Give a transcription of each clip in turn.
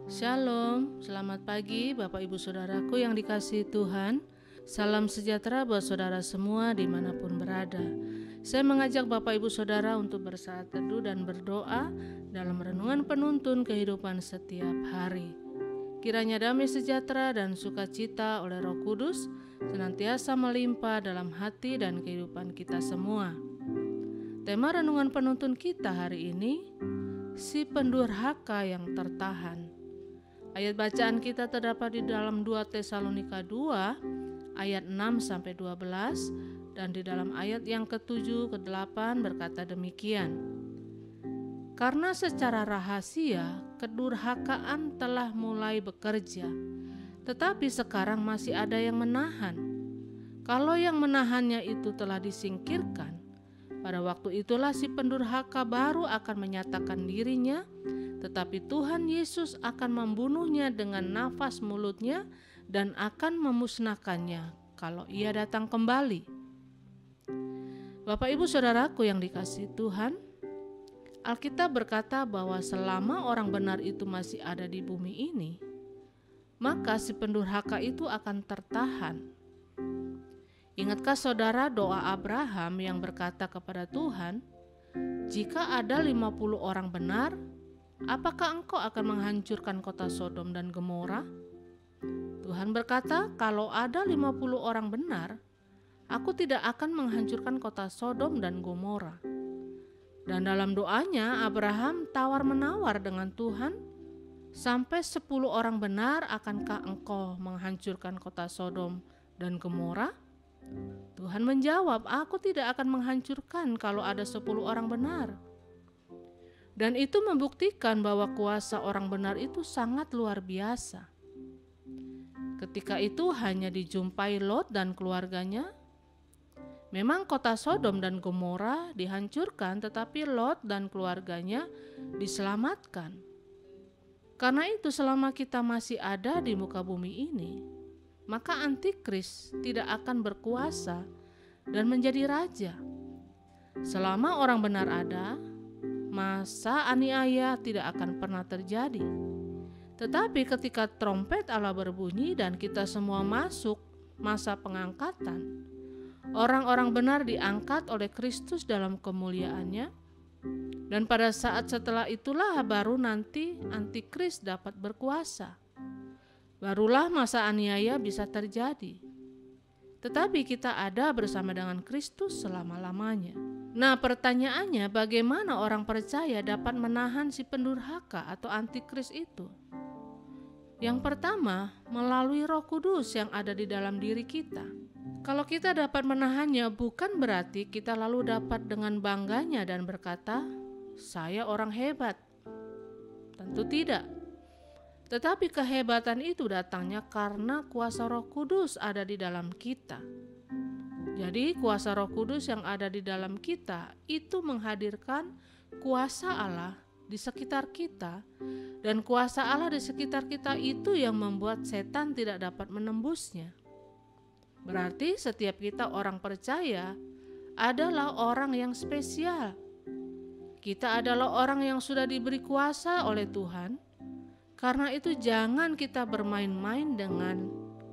Shalom, selamat pagi Bapak Ibu Saudaraku yang dikasihi Tuhan. Salam sejahtera buat saudara semua dimanapun berada. Saya mengajak Bapak Ibu Saudara untuk bersaat teduh dan berdoa dalam renungan penuntun kehidupan setiap hari. Kiranya damai sejahtera dan sukacita oleh Roh Kudus senantiasa melimpah dalam hati dan kehidupan kita semua. Tema renungan penuntun kita hari ini, si pendurhaka yang tertahan. Ayat bacaan kita terdapat di dalam 2 Tesalonika 2 ayat 6-12 dan di dalam ayat yang ke-7 ke-8 berkata demikian. Karena secara rahasia kedurhakaan telah mulai bekerja, tetapi sekarang masih ada yang menahan. Kalau yang menahannya itu telah disingkirkan, pada waktu itulah si pendurhaka baru akan menyatakan dirinya, tetapi Tuhan Yesus akan membunuhnya dengan nafas mulutnya dan akan memusnahkannya kalau ia datang kembali. Bapak Ibu Saudaraku yang dikasihi Tuhan, Alkitab berkata bahwa selama orang benar itu masih ada di bumi ini, maka si pendurhaka itu akan tertahan. Ingatkah saudara doa Abraham yang berkata kepada Tuhan, "Jika ada 50 orang benar, apakah engkau akan menghancurkan kota Sodom dan Gomora?" Tuhan berkata, "Kalau ada 50 orang benar, aku tidak akan menghancurkan kota Sodom dan Gomora." Dan dalam doanya, Abraham tawar-menawar dengan Tuhan, "Sampai 10 orang benar, akankah engkau menghancurkan kota Sodom dan Gomora?" Tuhan menjawab, "Aku tidak akan menghancurkan kalau ada 10 orang benar." Dan itu membuktikan bahwa kuasa orang benar itu sangat luar biasa. Ketika itu hanya dijumpai Lot dan keluarganya. Memang kota Sodom dan Gomora dihancurkan, tetapi Lot dan keluarganya diselamatkan. Karena itu selama kita masih ada di muka bumi ini, maka antikris tidak akan berkuasa dan menjadi raja. Selama orang benar ada, masa aniaya tidak akan pernah terjadi. Tetapi ketika trompet Allah berbunyi dan kita semua masuk masa pengangkatan, orang-orang benar diangkat oleh Kristus dalam kemuliaannya, dan pada saat setelah itulah baru nanti antikris dapat berkuasa. Barulah masa aniaya bisa terjadi. Tetapi kita ada bersama dengan Kristus selama-lamanya. Nah, pertanyaannya, bagaimana orang percaya dapat menahan si pendurhaka atau antikris itu? Yang pertama, melalui Roh Kudus yang ada di dalam diri kita. Kalau kita dapat menahannya, bukan berarti kita lalu dapat dengan bangganya dan berkata, "Saya orang hebat." Tentu tidak. Tetapi kehebatan itu datangnya karena kuasa Roh Kudus ada di dalam kita. Jadi kuasa Roh Kudus yang ada di dalam kita itu menghadirkan kuasa Allah di sekitar kita, dan kuasa Allah di sekitar kita itu yang membuat setan tidak dapat menembusnya. Berarti setiap kita orang percaya adalah orang yang spesial. Kita adalah orang yang sudah diberi kuasa oleh Tuhan. Karena itu jangan kita bermain-main dengan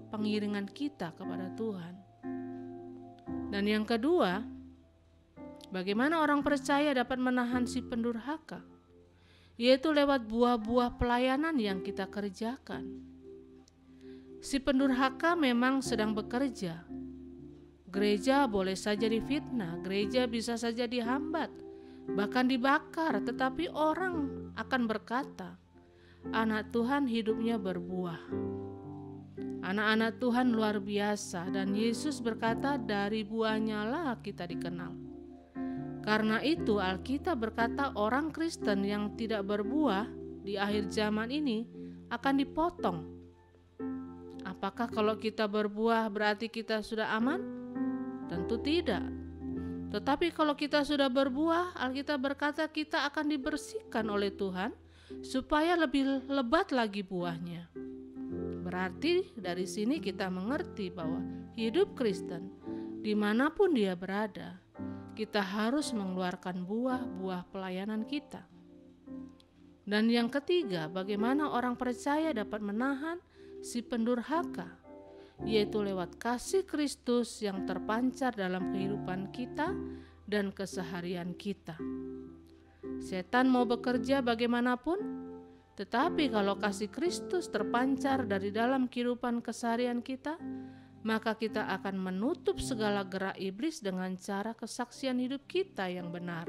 pengiringan kita kepada Tuhan. Dan yang kedua, bagaimana orang percaya dapat menahan si pendurhaka? Yaitu lewat buah-buah pelayanan yang kita kerjakan. Si pendurhaka memang sedang bekerja. Gereja boleh saja difitnah, gereja bisa saja dihambat, bahkan dibakar, tetapi orang akan berkata, "Anak Tuhan hidupnya berbuah." Anak-anak Tuhan luar biasa, dan Yesus berkata, "Dari buahnya lah kita dikenal." Karena itu Alkitab berkata orang Kristen yang tidak berbuah di akhir zaman ini akan dipotong. Apakah kalau kita berbuah berarti kita sudah aman? Tentu tidak. Tetapi kalau kita sudah berbuah, Alkitab berkata kita akan dibersihkan oleh Tuhan supaya lebih lebat lagi buahnya. Berarti dari sini kita mengerti bahwa hidup Kristen dimanapun dia berada, kita harus mengeluarkan buah-buah pelayanan kita. Dan yang ketiga, bagaimana orang percaya dapat menahan si pendurhaka, yaitu lewat kasih Kristus yang terpancar dalam kehidupan kita dan keseharian kita. Setan mau bekerja bagaimanapun, tetapi kalau kasih Kristus terpancar dari dalam kehidupan keseharian kita, maka kita akan menutup segala gerak iblis dengan cara kesaksian hidup kita yang benar.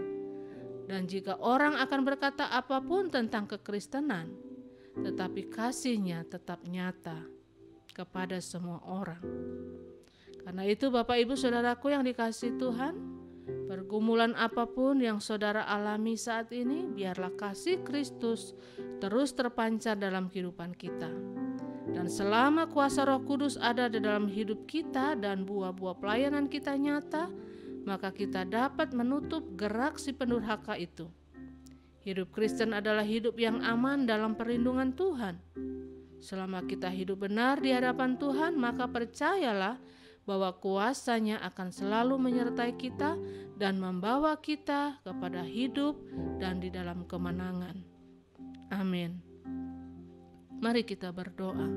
Dan jika orang akan berkata apapun tentang kekristenan, tetapi kasihnya tetap nyata kepada semua orang. Karena itu Bapak Ibu Saudaraku yang dikasihi Tuhan, pergumulan apapun yang saudara alami saat ini, biarlah kasih Kristus terus terpancar dalam kehidupan kita. Dan selama kuasa Roh Kudus ada di dalam hidup kita dan buah-buah pelayanan kita nyata, maka kita dapat menutup gerak si pendurhaka itu. Hidup Kristen adalah hidup yang aman dalam perlindungan Tuhan. Selama kita hidup benar di hadapan Tuhan, maka percayalah bahwa kuasa-Nya akan selalu menyertai kita dan membawa kita kepada hidup dan di dalam kemenangan. Amin. Mari kita berdoa.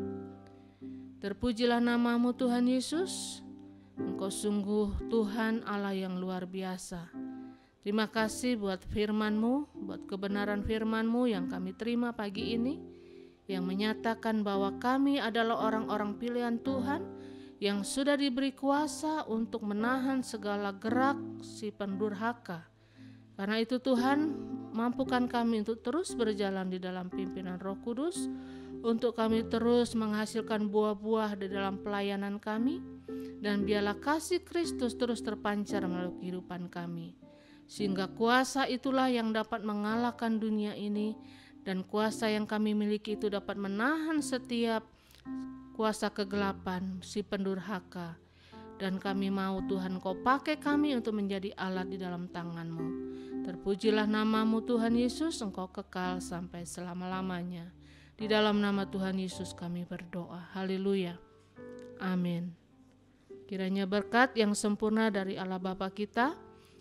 Terpujilah nama-Mu Tuhan Yesus. Engkau sungguh Tuhan Allah yang luar biasa. Terima kasih buat firman-Mu, buat kebenaran firman-Mu yang kami terima pagi ini, yang menyatakan bahwa kami adalah orang-orang pilihan Tuhan yang sudah diberi kuasa untuk menahan segala gerak si pendurhaka. Karena itu Tuhan, mampukan kami untuk terus berjalan di dalam pimpinan Roh Kudus, untuk kami terus menghasilkan buah-buah di dalam pelayanan kami, dan biarlah kasih Kristus terus terpancar melalui kehidupan kami. Sehingga kuasa itulah yang dapat mengalahkan dunia ini, dan kuasa yang kami miliki itu dapat menahan setiap kuasa kegelapan si pendurhaka. Dan kami mau Tuhan Kau pakai kami untuk menjadi alat di dalam tangan-Mu. Terpujilah nama-Mu Tuhan Yesus, Engkau kekal sampai selama-lamanya. Di dalam nama Tuhan Yesus kami berdoa. Haleluya. Amin. Kiranya berkat yang sempurna dari Allah Bapa kita,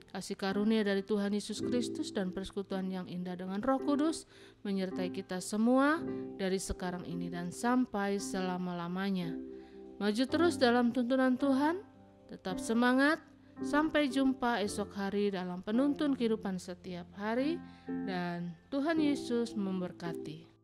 kasih karunia dari Tuhan Yesus Kristus, dan persekutuan yang indah dengan Roh Kudus menyertai kita semua dari sekarang ini dan sampai selama-lamanya. Maju terus dalam tuntunan Tuhan, tetap semangat, sampai jumpa esok hari dalam penuntun kehidupan setiap hari, dan Tuhan Yesus memberkati.